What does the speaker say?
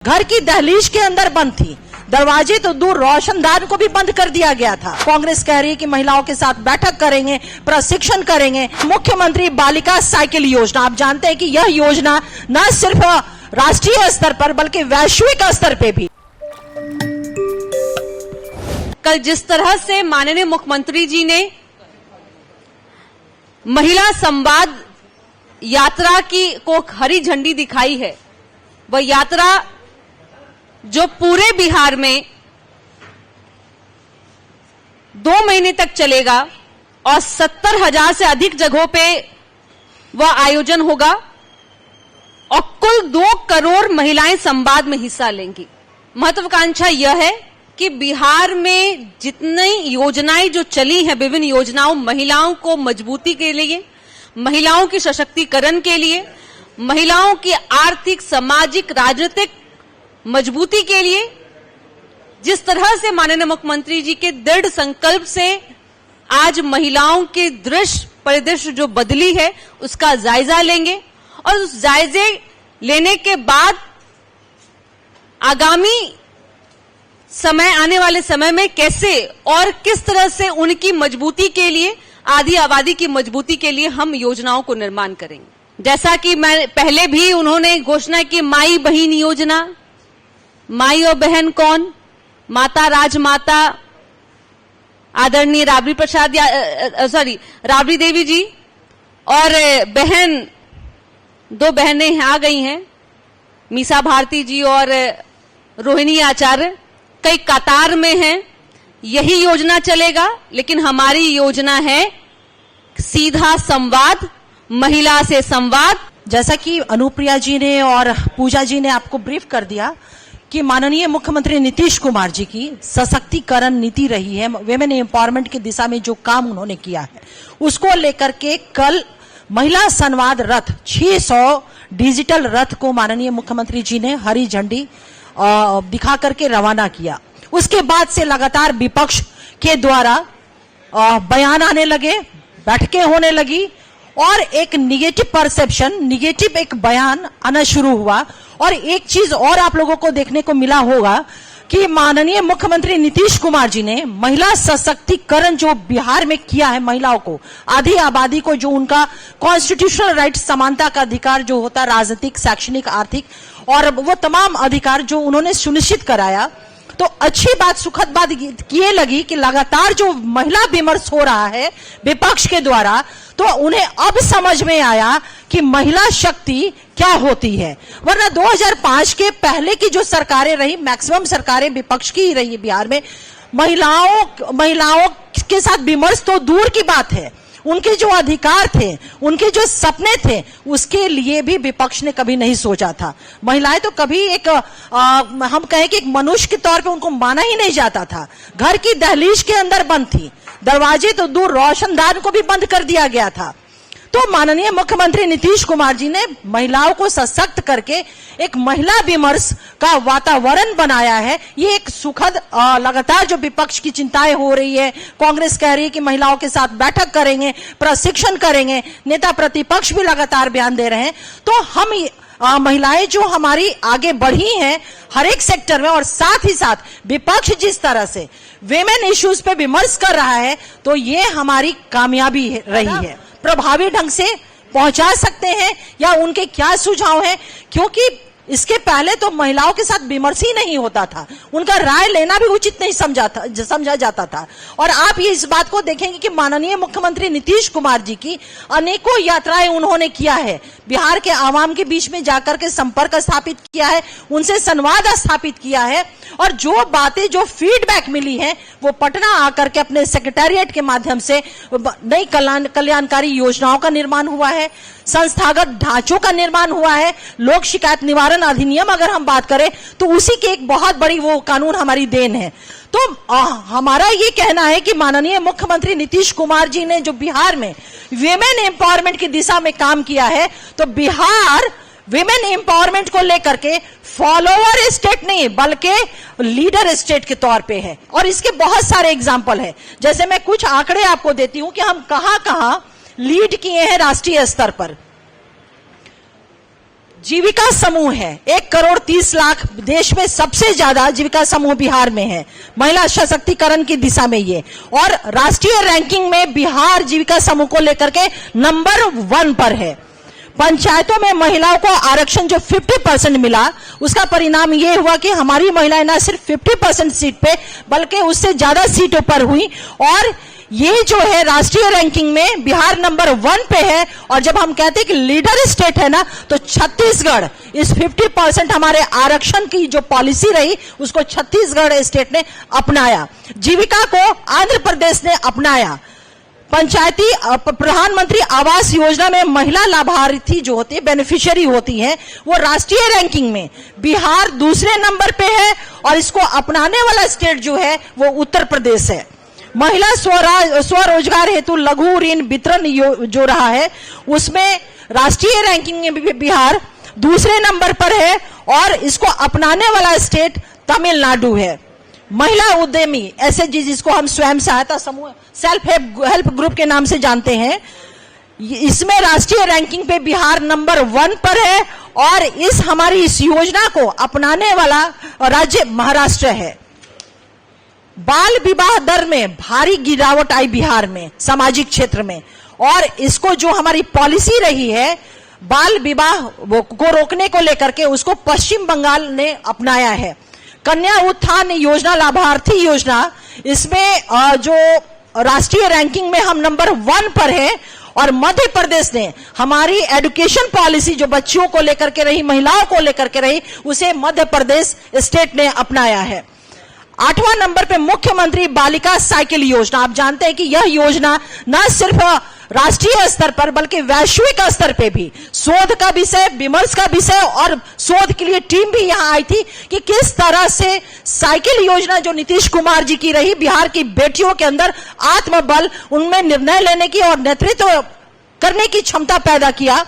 घर की दहलीज के अंदर बंद थी, दरवाजे तो दूर रोशनदान को भी बंद कर दिया गया था। कांग्रेस कह रही है कि महिलाओं के साथ बैठक करेंगे, प्रशिक्षण करेंगे। मुख्यमंत्री बालिका साइकिल योजना, आप जानते हैं कि यह योजना न सिर्फ राष्ट्रीय स्तर पर बल्कि वैश्विक स्तर पे भी। कल जिस तरह से माननीय मुख्यमंत्री जी ने महिला संवाद यात्रा को हरी झंडी दिखाई है, वह यात्रा जो पूरे बिहार में 2 महीने तक चलेगा और 70,000 से अधिक जगहों पे वह आयोजन होगा और कुल 2 करोड़ महिलाएं संवाद में हिस्सा लेंगी। महत्वाकांक्षा यह है कि बिहार में जितनी योजनाएं जो चली हैं, विभिन्न योजनाओं, महिलाओं को मजबूती के लिए, महिलाओं की सशक्तिकरण के लिए, महिलाओं की आर्थिक, सामाजिक, राजनीतिक मजबूती के लिए, जिस तरह से माननीय मुख्यमंत्री जी के दृढ़ संकल्प से आज महिलाओं के दृश्य परिदृश्य जो बदली है उसका जायजा लेंगे और उस जायजे लेने के बाद आगामी समय, आने वाले समय में कैसे और किस तरह से उनकी मजबूती के लिए, आधी आबादी की मजबूती के लिए हम योजनाओं को निर्माण करेंगे। जैसा कि मैं पहले भी उन्होंने घोषणा की, माई बहन योजना। माई और बहन कौन? माता राजमाता आदरणीय राबड़ी देवी जी और बहन, 2 बहनें आ गई हैं, मीसा भारती जी और रोहिणी आचार्य, कई कतार में हैं। यही योजना चलेगा, लेकिन हमारी योजना है सीधा संवाद, महिला से संवाद। जैसा कि अनुप्रिया जी ने और पूजा जी ने आपको ब्रीफ कर दिया कि माननीय मुख्यमंत्री नीतीश कुमार जी की सशक्तिकरण नीति रही है, वेमेन एम्पावरमेंट की दिशा में जो काम उन्होंने किया है उसको लेकर के कल महिला संवाद रथ 600 डिजिटल रथ को माननीय मुख्यमंत्री जी ने हरी झंडी दिखा करके रवाना किया। उसके बाद से लगातार विपक्ष के द्वारा बयान आने लगे, बैठकें होने लगी और एक निगेटिव परसेप्शन, निगेटिव एक बयान आना शुरू हुआ। और एक चीज और आप लोगों को देखने को मिला होगा कि माननीय मुख्यमंत्री नीतीश कुमार जी ने महिला सशक्तिकरण जो बिहार में किया है, महिलाओं को, आधी आबादी को जो उनका कॉन्स्टिट्यूशनल राइट, समानता का अधिकार जो होता है, राजनीतिक, शैक्षणिक, आर्थिक और वो तमाम अधिकार जो उन्होंने सुनिश्चित कराया, तो अच्छी बात, सुखद बात ये लगी कि लगातार जो महिला विमर्श हो रहा है विपक्ष के द्वारा, तो उन्हें अब समझ में आया कि महिला शक्ति क्या होती है। वरना 2005 के पहले की जो सरकारें रही, मैक्सिमम सरकारें विपक्ष की ही रही बिहार में, महिलाओं के साथ विमर्श तो दूर की बात है, उनके जो अधिकार थे, उनके जो सपने थे, उसके लिए भी विपक्ष ने कभी नहीं सोचा था। महिलाएं तो कभी हम कहें कि एक मनुष्य के तौर पे उनको माना ही नहीं जाता था। घर की दहलीज के अंदर बंद थी, दरवाजे तो दूर रोशनदान को भी बंद कर दिया गया था। तो माननीय मुख्यमंत्री नीतीश कुमार जी ने महिलाओं को सशक्त करके एक महिला विमर्श का वातावरण बनाया है। ये एक सुखद, लगातार जो विपक्ष की चिंताएं हो रही है, कांग्रेस कह रही है कि महिलाओं के साथ बैठक करेंगे, प्रशिक्षण करेंगे, नेता प्रतिपक्ष भी लगातार बयान दे रहे हैं। तो हम महिलाएं जो हमारी आगे बढ़ी हैं हर एक सेक्टर में, और साथ ही साथ विपक्ष जिस तरह से विमेन इश्यूज पे विमर्श कर रहा है, तो ये हमारी कामयाबी रही है। प्रभावी ढंग से पहुंचा सकते हैं या उनके क्या सुझाव हैं, क्योंकि इसके पहले तो महिलाओं के साथ विमर्श ही नहीं होता था, उनका राय लेना भी उचित नहीं समझा जाता था। और आप ये इस बात को देखेंगे कि माननीय मुख्यमंत्री नीतीश कुमार जी की अनेकों यात्राएं उन्होंने किया है, बिहार के आवाम के बीच में जाकर के संपर्क स्थापित किया है, उनसे संवाद स्थापित किया है, और जो बातें, जो फीडबैक मिली है, वो पटना आकर के अपने सेक्रेटेरिएट के माध्यम से नई कल्याणकारी योजनाओं का निर्माण हुआ है, संस्थागत ढांचों का निर्माण हुआ है। लोक शिकायत निवारण अधिनियम अगर हम बात करें तो उसी के एक बहुत बड़ी वो कानून हमारी देन है। तो हमारा ये कहना है कि माननीय मुख्यमंत्री नीतीश कुमार जी ने जो बिहार में विमेन एम्पावरमेंट की दिशा में काम किया है, तो बिहार विमेन एम्पावरमेंट को लेकर के फॉलोअर स्टेट नहीं बल्कि लीडर स्टेट के तौर पे है। और इसके बहुत सारे एग्जाम्पल है, जैसे मैं कुछ आंकड़े आपको देती हूं कि हम कहां कहां लीड किए हैं राष्ट्रीय स्तर पर। जीविका समूह है, 1,30,00,000 देश में सबसे ज्यादा जीविका समूह बिहार में है, महिला सशक्तिकरण की दिशा में ये। और राष्ट्रीय रैंकिंग में बिहार जीविका समूह को लेकर के नंबर 1 पर है। पंचायतों में महिलाओं को आरक्षण जो 50% मिला, उसका परिणाम ये हुआ कि हमारी महिलाएं ना सिर्फ 50% सीट पे बल्कि उससे ज्यादा सीटों पर हुई। और ये जो है राष्ट्रीय रैंकिंग में बिहार नंबर 1 पे है। और जब हम कहते हैं कि लीडर स्टेट है ना, तो छत्तीसगढ़ इस 50% हमारे आरक्षण की जो पॉलिसी रही उसको छत्तीसगढ़ स्टेट ने अपनाया। जीविका को आंध्र प्रदेश ने अपनाया। पंचायती प्रधानमंत्री आवास योजना में महिला लाभार्थी जो होती है, बेनिफिशियरी होती है, वो राष्ट्रीय रैंकिंग में बिहार दूसरे नंबर पे है। और इसको अपनाने वाला स्टेट जो है वो उत्तर प्रदेश है। महिला स्वरोजगार हेतु लघु ऋण वितरण जो रहा है, उसमें राष्ट्रीय रैंकिंग में बिहार दूसरे नंबर पर है। और इसको अपनाने वाला स्टेट तमिलनाडु है। महिला उद्यमी, ऐसे जिसको हम स्वयं सहायता समूह, सेल्फ हेल्प ग्रुप के नाम से जानते हैं, इसमें राष्ट्रीय रैंकिंग पे बिहार नंबर 1 पर है। और हमारी इस योजना को अपनाने वाला राज्य महाराष्ट्र है। बाल विवाह दर में भारी गिरावट आई बिहार में, सामाजिक क्षेत्र में। और इसको जो हमारी पॉलिसी रही है बाल विवाह को रोकने को लेकर के, उसको पश्चिम बंगाल ने अपनाया है। कन्या उत्थान योजना, लाभार्थी योजना, इसमें जो राष्ट्रीय रैंकिंग में हम नंबर 1 पर है। और मध्य प्रदेश ने हमारी एजुकेशन पॉलिसी जो बच्चियों को लेकर के रही, महिलाओं को लेकर के रही, उसे मध्य प्रदेश स्टेट ने अपनाया है। 8वां नंबर पे मुख्यमंत्री बालिका साइकिल योजना। आप जानते हैं कि यह योजना न सिर्फ राष्ट्रीय स्तर पर बल्कि वैश्विक स्तर पे भी शोध का विषय, विमर्श का विषय, और शोध के लिए टीम भी यहां आई थी कि किस तरह से साइकिल योजना जो नीतीश कुमार जी की रही, बिहार की बेटियों के अंदर आत्मबल, उनमें निर्णय लेने की और नेतृत्व करने की क्षमता पैदा किया।